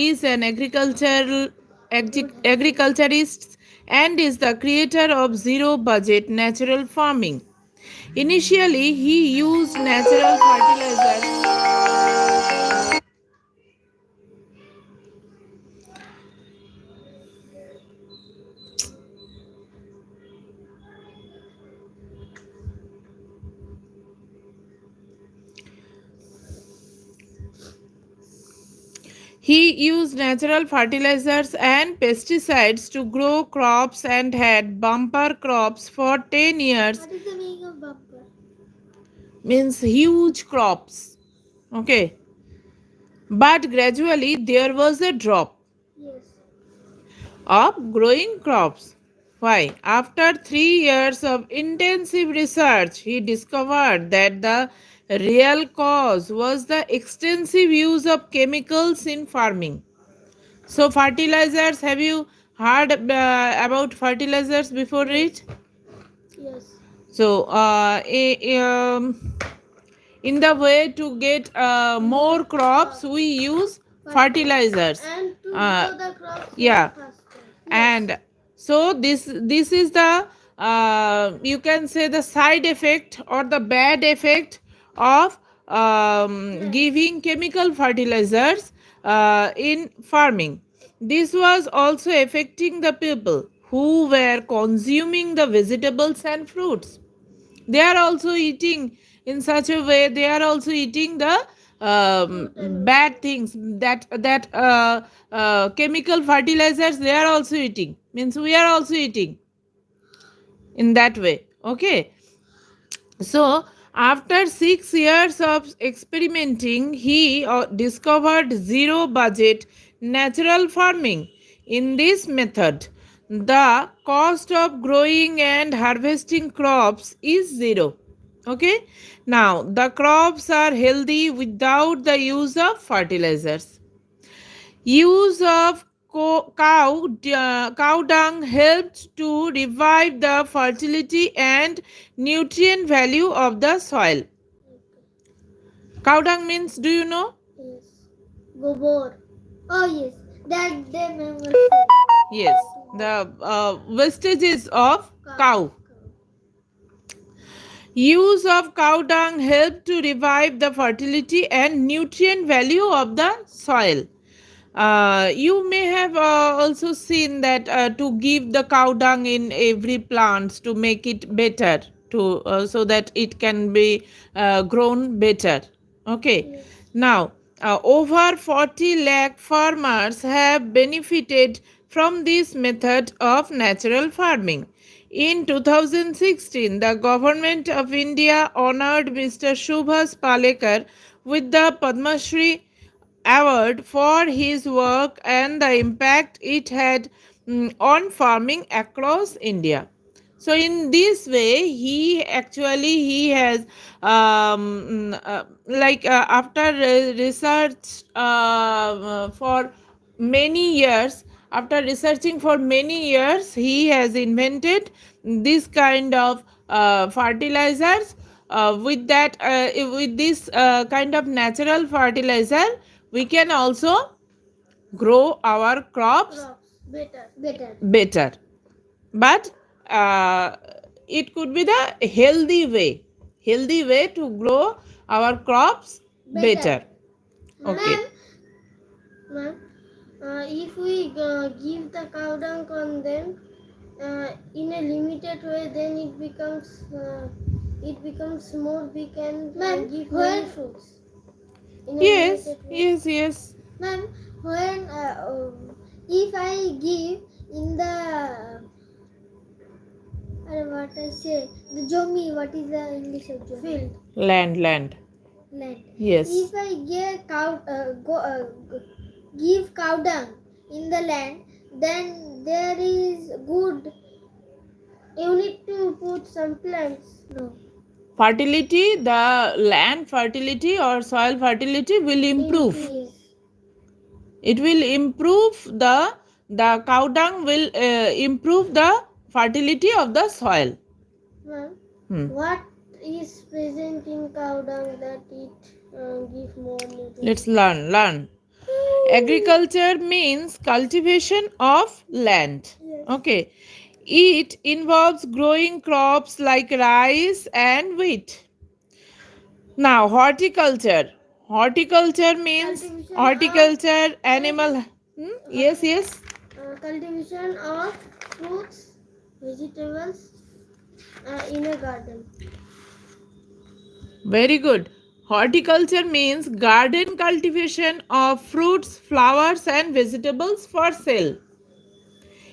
is an agriculturist and is the creator of zero budget natural farming. Initially, he used natural fertilizers. He used natural fertilizers and pesticides to grow crops and had bumper crops for 10 years. What is the meaning of bumper? Means huge crops. Okay. But gradually there was a drop Yes. of growing crops. Why? After 3 years of intensive research, he discovered that the real cause was the extensive use of chemicals in farming. So, fertilizers, have you heard about fertilizers before it? Yes. So, in the way to get more crops, we use fertilizers. And to Uh, grow the crops yeah, faster. and so this is the you can say the side effect or the bad effect of giving chemical fertilizers in farming. This was also affecting the people who were consuming the vegetables and fruits. They are also eating in such a way, they are also eating the bad things, that chemical fertilizers they are also eating, means we are also eating in that way. Okay, so after 6 years of experimenting, he discovered zero budget natural farming. In this method, the cost of growing and harvesting crops is zero. Okay, now the crops are healthy without the use of fertilizers. Use of cow dung helped to revive the fertility and nutrient value of the soil. Cow dung means, do you know? Yes. Gobor. Oh yes. That they remember. Yes, the wastages of cow. Use of cow dung helped to revive the fertility and nutrient value of the soil. You may have also seen that to give the cow dung in every plant to make it better, to so that it can be grown better. Okay. Yes. Now, over 40 lakh farmers have benefited from this method of natural farming. In 2016, the government of India honored Mr. Shubhas Palekar with the Padma Shri award for his work and the impact it had on farming across India. So in this way, he has after research for many years, after researching for many years, he has invented this kind of fertilizers. With this kind of natural fertilizer, we can also grow our crops better. But it could be the healthy way to grow our crops better. Okay. Ma'am, if we give the cow dung on them in a limited way, then it becomes more big and give many fruits. Yes, yes. Ma'am, when if I give in the what I say the jomi, what is the English of jomi? Field. Land. Yes. If I give give cow dung in the land, then there is good. You need to put some plants. No. Fertility, the land fertility or soil fertility will improve. Yes. It will improve the cow dung will improve the fertility of the soil. Ma'am, what is present in cow dung that it give more nutrition? Let's learn. Agriculture means cultivation of land. Yes. Okay. It involves growing crops like rice and wheat. Now, horticulture. Horticulture means Cultivation horticulture, of animal. Yes, yes. cultivation of fruits, vegetables in a garden. Very good. Horticulture means garden cultivation of fruits, flowers, and vegetables for sale.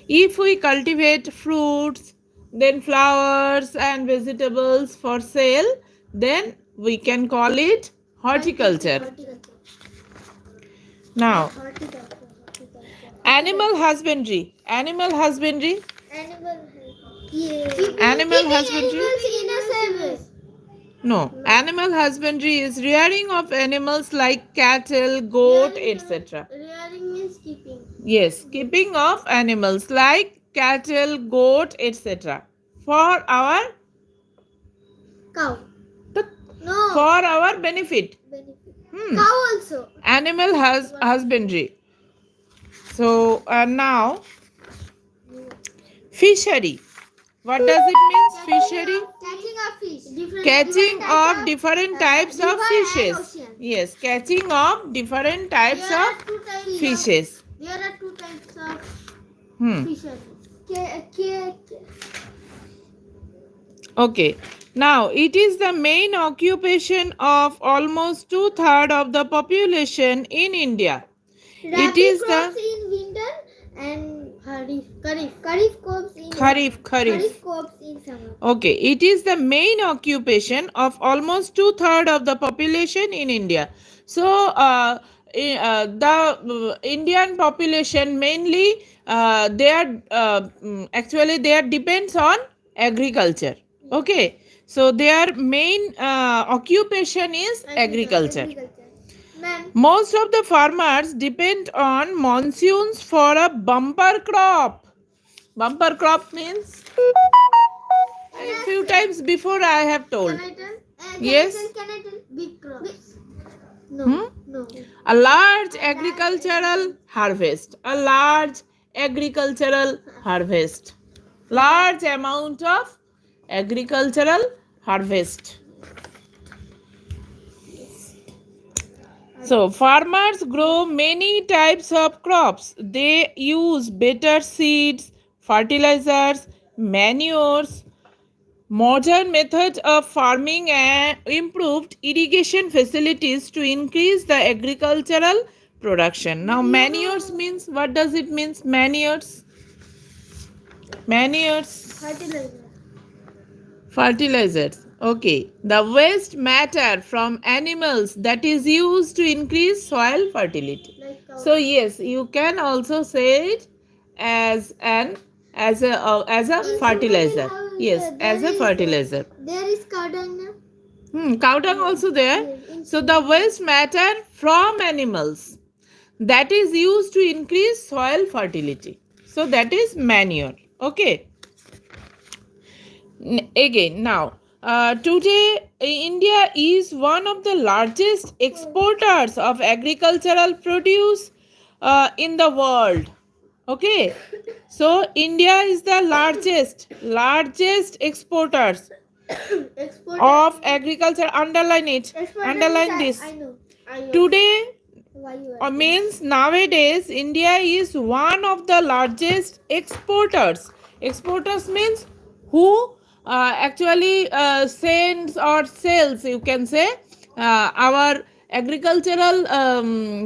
If we cultivate fruits, then flowers and vegetables for sale, then we can call it horticulture. Now, animal husbandry. Animal husbandry. Animal. Yeah. Animal husbandry. Animals in a service. No, animal husbandry is rearing of animals like cattle, goat, etc. Rearing means keeping. Yes, keeping of animals like cattle, goat, etc. For our Cow. for No. our benefit. Benefit. Hmm. Cow also. Animal husbandry. So now fishery. What does it mean? Fishery. Catching of fish. Catching of different types of river and fishes. ocean. Yes, catching of different types There are of two types fishes. There are two types of Hmm. fishery. Okay. Now, it is the main occupation of almost two-thirds of the population in India. It is crops the in winter and Kharif crops in Kharif. Kharif crops in summer. Okay, it is the main occupation of almost two-thirds of the population in India. So, the Indian population mainly actually they are depends on agriculture. Okay, so their main occupation is agriculture. Ma'am. Most of the farmers depend on monsoons for a bumper crop. Bumper crop means a few times before I have told. Can I tell? Yes. Can I tell? Big crops. No. Hmm? No. A large agricultural harvest. A large agricultural harvest. Large amount of agricultural harvest. So, farmers grow many types of crops. They use better seeds, fertilizers, manures, modern methods of farming, and improved irrigation facilities to increase the agricultural production. Now, manures means, what does it mean? Manures? Manures. Fertilizers. Okay. The waste matter from animals that is used to increase soil fertility. So yes, you can also say it as a fertilizer. Yes, as a fertilizer. There is cow dung. Cow dung also there. So the waste matter from animals that is used to increase soil fertility. So that is manure. Okay. Again, now, today India is one of the largest exporters of agricultural produce in the world. Okay, so India is the largest exporters of agriculture. Underline it. Underline this. I know. Today Why you are means nowadays India is one of the largest exporters. Exporters means who actually sends or sells, you can say, our agricultural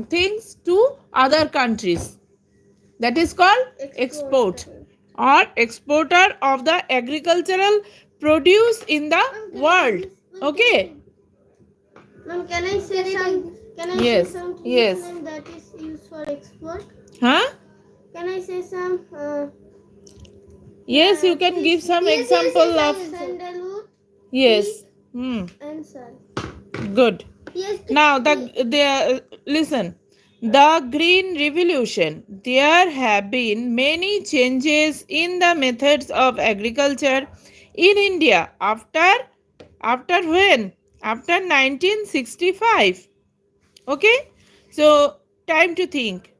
things to other countries. That is called export or exporter of the agricultural produce in the world. Okay. Ma'am, can I say some? Can I Yes, say some yes. things that is used for export? Huh? Can I say some? Yes, you can give some example of. Sandalwood Yes. and salt. Good. Yes. Now listen. The Green Revolution. There have been many changes in the methods of agriculture in India after when? After 1965. Okay? So Time to think.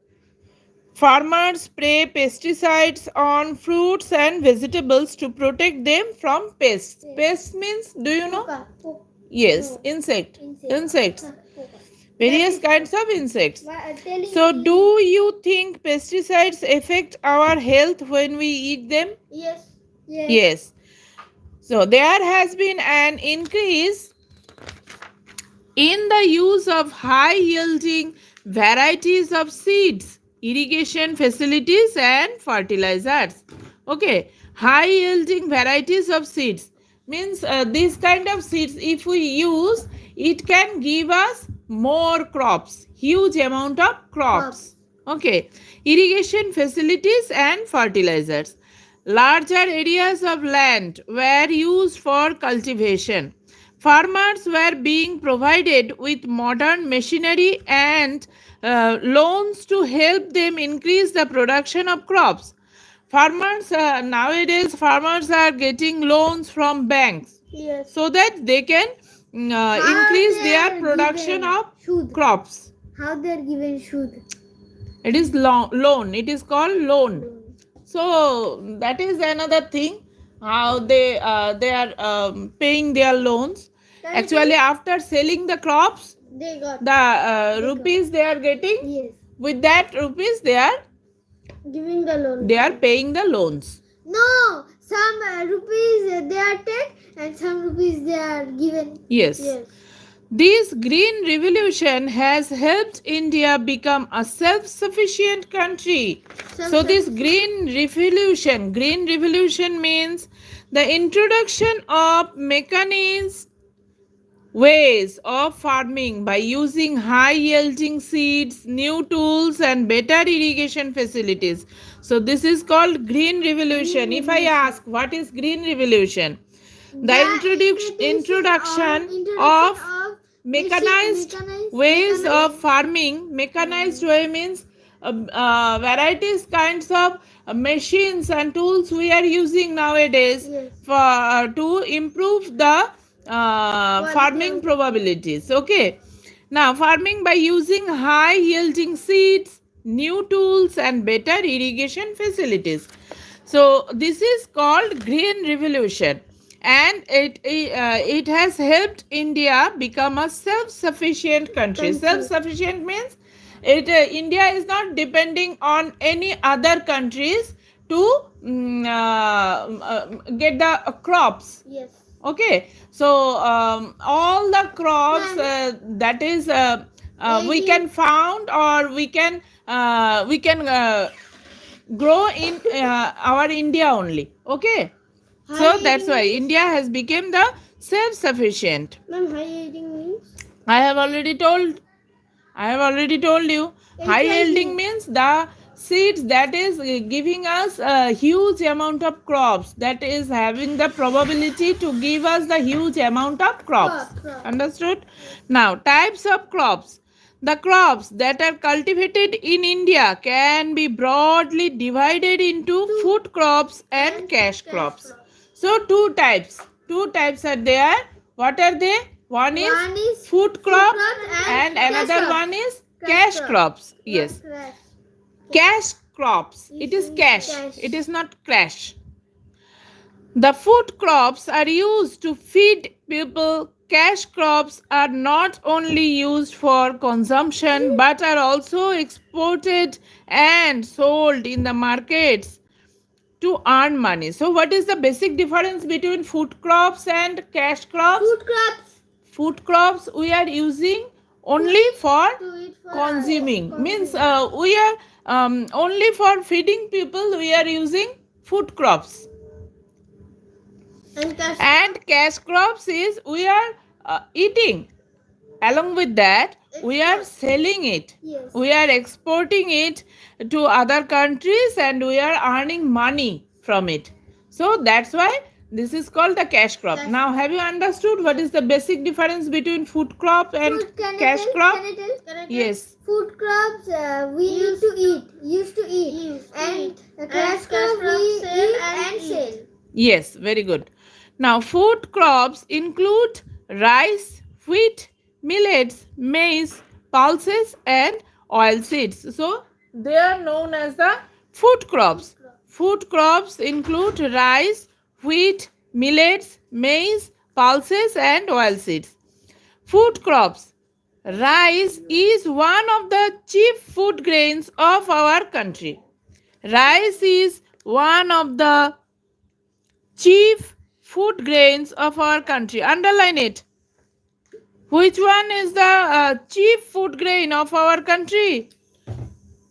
Farmers spray pesticides on fruits and vegetables to protect them from pests. Yes. Pests means, do you know? Poka. Yes, No. insect. Insect. Insects. Poka. Various That is kinds of insects. telling So, me. do you think pesticides affect our health when we eat them? Yes. Yes. Yes. So, there has been an increase in the use of high yielding varieties of seeds, irrigation facilities, and fertilizers. Okay, high yielding varieties of seeds means this kind of seeds, if we use, it can give us more crops, huge amount of crops. Okay, irrigation facilities and fertilizers. Larger areas of land were used for cultivation. Farmers were being provided with modern machinery and loans to help them increase the production of crops. Farmers nowadays farmers are getting loans from banks Yes. so that they can increase their production of crops. How they are given should. It is loan. It is called loan. So that is another thing. How they are paying their loans. Actually, after selling the crops, They got. the rupees they are getting. Yes. With that rupees, they are Giving the loan. paying the loans. No, some rupees they are take and some rupees they are given. Yes. Yes. This green revolution has helped India become a self-sufficient country. So this green revolution means the introduction of mechanized ways of farming by using high yielding seeds, new tools, and better irrigation facilities. So this is called green revolution. If I ask what is green revolution, the introduction of mechanized ways of farming. Mechanized way means varieties kinds of machines and tools we are using nowadays. Yes. For to improve the farming probabilities. Okay, now farming by using high yielding seeds, new tools, and better irrigation facilities. So this is called green revolution, and it has helped India become a self-sufficient country. Self-sufficient means India is not depending on any other countries to get the crops. Yes. Okay, so all the crops that is we can found or we can grow in our India only. Okay, so that's why India has become the self-sufficient. Ma'am, high yielding means? I have already told you. High yielding means the seeds that is giving us a huge amount of crops, that is having the probability to give us the huge amount of crops. Understood? Now, types of crops. The crops that are cultivated in India can be broadly divided into food crops and cash crops. So two types are there. What are they? One is food crop and another one is cash crops. Yes, cash crops. It is cash. It is not crash. The food crops are used to feed people. Cash crops are not only used for consumption but are also exported and sold in the markets to earn money. So what is the basic difference between food crops and cash crops? Food crops. Food crops we are using only for consuming. Means we are only for feeding people we are using food crops. And cash crops is we are eating. Along with that, we are selling it. Yes. We are exporting it to other countries and we are earning money from it. So that's why this is called the cash crop. Now, have you understood what is the basic difference between food crop and cash crop? Can I tell? Yes. Food crops we used to eat. And cash crops we eat and sell. Yes, very good. Now, food crops include rice, wheat, millets, maize, pulses, and oil seeds. So they are known as the food crops. Food crops include rice, wheat, millets, maize, pulses, and oil seeds. Food crops. Rice is one of the chief food grains of our country. Rice is one of the chief food grains of our country. Underline it. Which one is the chief food grain of our country?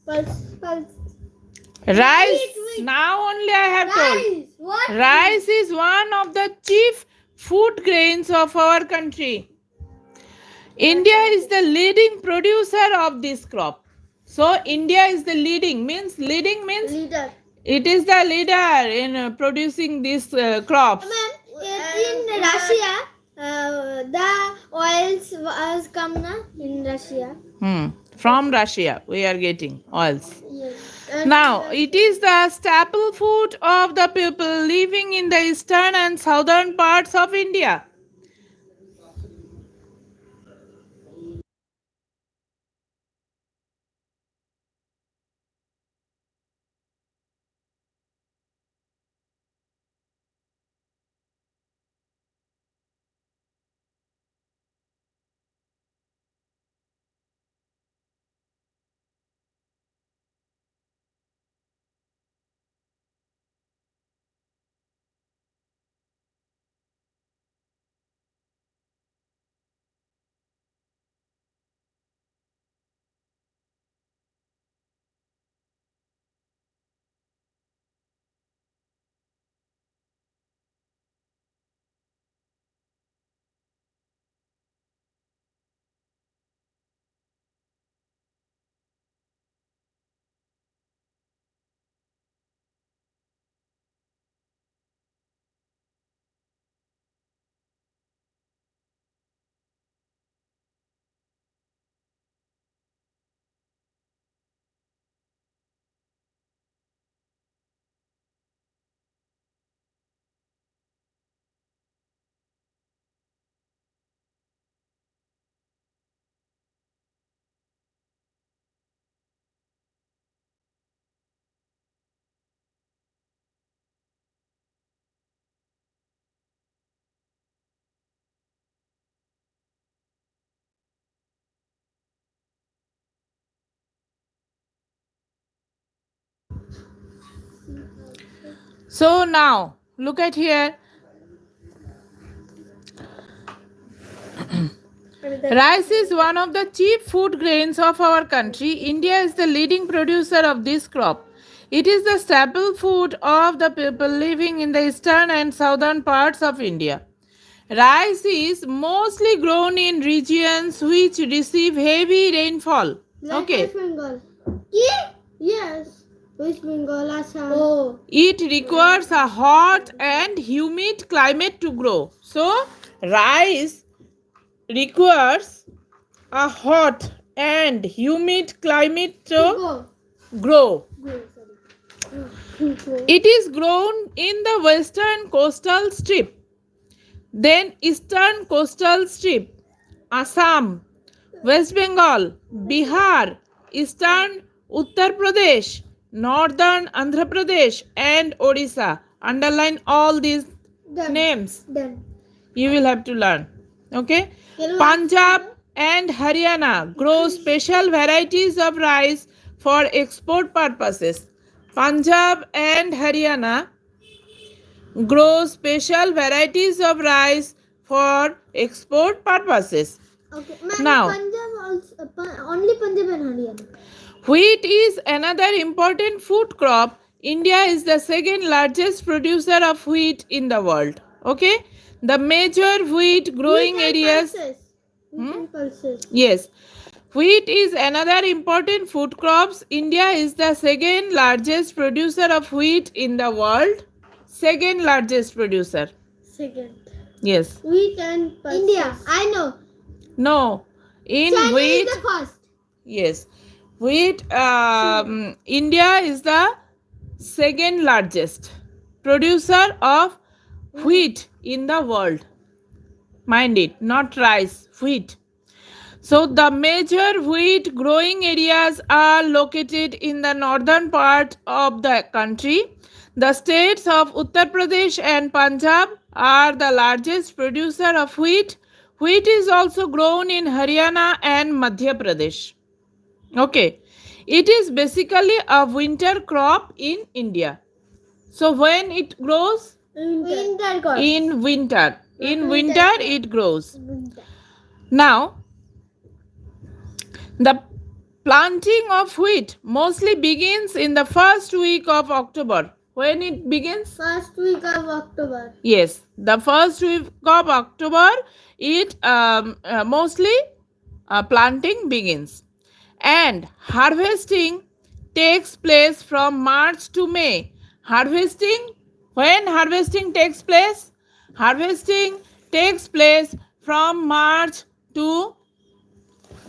Pulse. Rice. Now only I have told. What? Rice is one of the chief food grains of our country. India is the leading producer of this crop. So India is the leading means Leader. it is the leader in producing these crops. In Russia, the oils was come na in Russia. From Russia we are getting oils. Yes. Now it is the staple food of the people living in the eastern and southern parts of India. So now look at here. Rice is one of the chief food grains of our country. India is the leading producer of this crop. It is the staple food of the people living in the eastern and southern parts of India. Rice is mostly grown in regions which receive heavy rainfall. Okay. West Bengal. Yes. West Bengal, Assam. Oh. It requires a hot and humid climate to grow. So, rice requires a hot and humid climate to grow. It is grown in the western coastal strip, then eastern coastal strip, Assam, West Bengal, Bihar, eastern Uttar Pradesh, northern Andhra Pradesh, and Odisha. Underline all these names. Done. You will have to learn. Okay? Punjab and Haryana grow special varieties of rice for export purposes. Punjab and Haryana grow special varieties of rice for export purposes. Okay. Now, Punjab also, only Punjab and Haryana. wheat is another important food crop. India is the second largest producer of wheat in the world. Okay? The major wheat growing areas. Wheat and pulses. Yes. Wheat is another important food crops. India is the second largest producer of wheat in the world. Second largest producer. Second. Yes. Wheat and pulses. India. I know. No. In China wheat. is the first. Yes. Wheat. India is the second largest producer of wheat in the world. Mind it, not rice, wheat. So the major wheat growing areas are located in the northern part of the country. The states of Uttar Pradesh and Punjab are the largest producer of wheat. Wheat is also grown in Haryana and Madhya Pradesh. Okay. It is basically a winter crop in India. So when it grows? Winter crop. In winter. In Winter winter crop. it grows. Winter. Now, the planting of wheat mostly begins in the first week of October. When it begins? First week of October. Yes, the first week of October, it mostly planting begins. And harvesting takes place from March to May. Harvesting, when harvesting takes place? Harvesting takes place from March to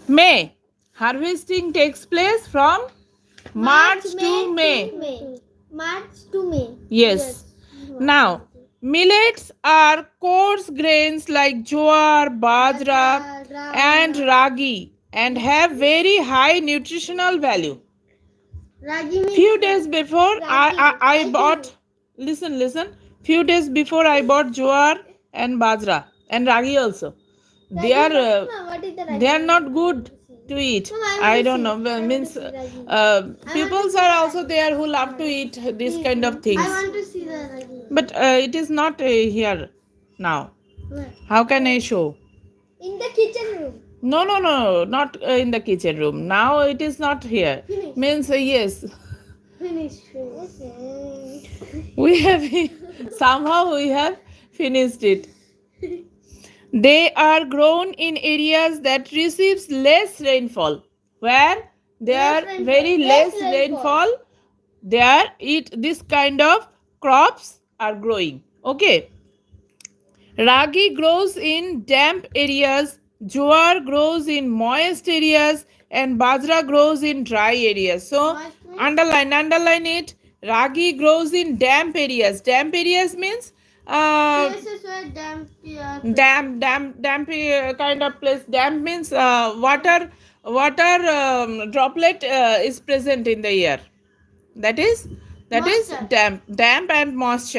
May. Harvesting takes place from March to May. March to May. Yes. Now, millets are coarse grains like jowar, bajra, and ragi and have very high nutritional value. Ragi means Few days before I Ragi. bought, listen. Few days before I bought jowar and bajra and ragi also. They are What is the Ragi? they are not good to eat. I don't know. Means peoples are also there who love to eat these kind of things. I want to see the Ragi. But it is not here now. Where? How can I show? In the kitchen room. No, not in the kitchen room. Now it is not here. Finish. Means yes, Finish. we have somehow we have finished it. They are grown in areas that receives less rainfall. Where there Less rainfall. very Less less rainfall. rainfall, there this kind of crops are growing. Okay. Ragi grows in damp areas, jowar grows in moist areas, and bajra grows in dry areas. So Moist means? underline it. Ragi grows in damp areas. Damp areas means Places where damp kind of place. Damp means water droplet is present in the air. That is Moisture. damp and moist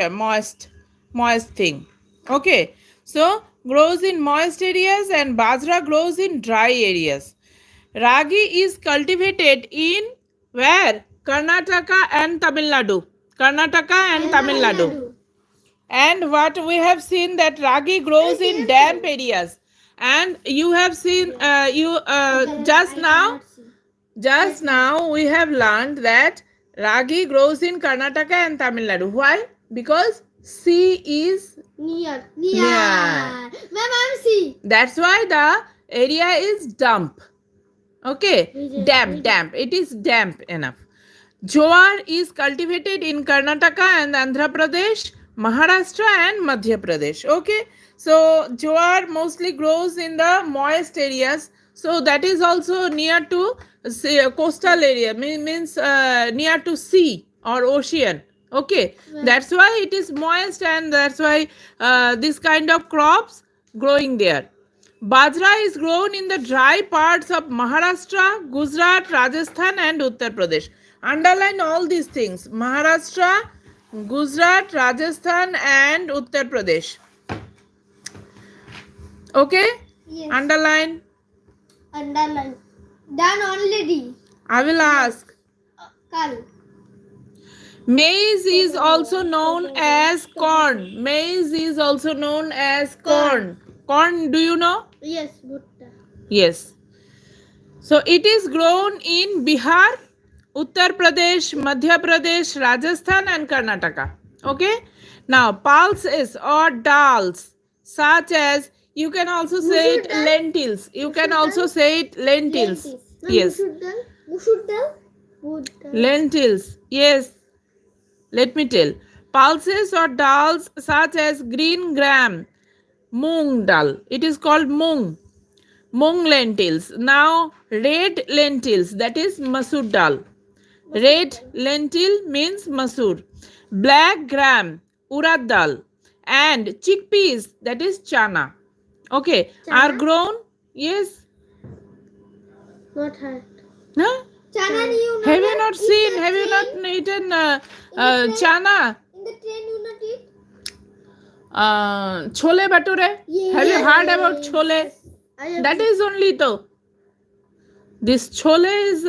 thing. Okay, so grows in moist areas and bajra grows in dry areas. Ragi is cultivated in where? Karnataka and Tamil Nadu. And what we have seen that ragi grows in damp areas. And you have seen just now we have learned that ragi grows in Karnataka and Tamil Nadu. Why? Because sea is near. Near. Ma'am, I'm see. That's why the area is damp. Okay, damp. It is damp enough. Jowar is cultivated in Karnataka and Andhra Pradesh, Maharashtra and Madhya Pradesh. Okay, so jowar mostly grows in the moist areas. So that is also near to coastal area, means near to sea or ocean. Okay, that's why it is moist and that's why this kind of crops growing there. Bajra is grown in the dry parts of Maharashtra, Gujarat, Rajasthan, and Uttar Pradesh. Underline all these things: Maharashtra, Gujarat, Rajasthan, and Uttar Pradesh. Okay? Yes. Underline. Underline. Done already. I will ask. Kal. Maize is also known as corn. Maize is also known as corn. Corn, do you know? Yes, Bhutta. Yes. So it is grown in Bihar, Uttar Pradesh, Madhya Pradesh, Rajasthan and Karnataka. Okay. Now pulses or dals such as, you can also say it lentils. You can also say it lentils. Yes. Musur dal. Lentils. Yes. Let me tell. Pulses or dals such as green gram, moong dal. It is called moong. Moong lentils. Now red lentils, that is masoor dal. Red lentil means masoor. Black gram, urad dal. And chickpeas, that is chana. Okay, are grown. Yes. Not hurt. Huh? Chana, you know Have you that not in seen? the Have you not train- eaten train- chana? In the train, you not eat? Chole bhature? Have you heard about chole? I have That is only to. This chole is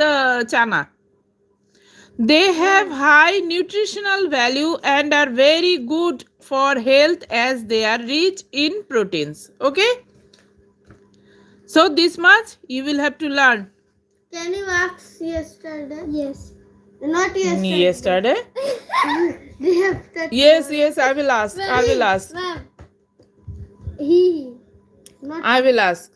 chana. They have high nutritional value and are very good for health as they are rich in proteins. Okay? So this much you will have to learn. Can you ask yesterday? Yes. Not yesterday. Yesterday? Day after Yes, I will ask. I will ask. Ma'am. He. Not I will ask.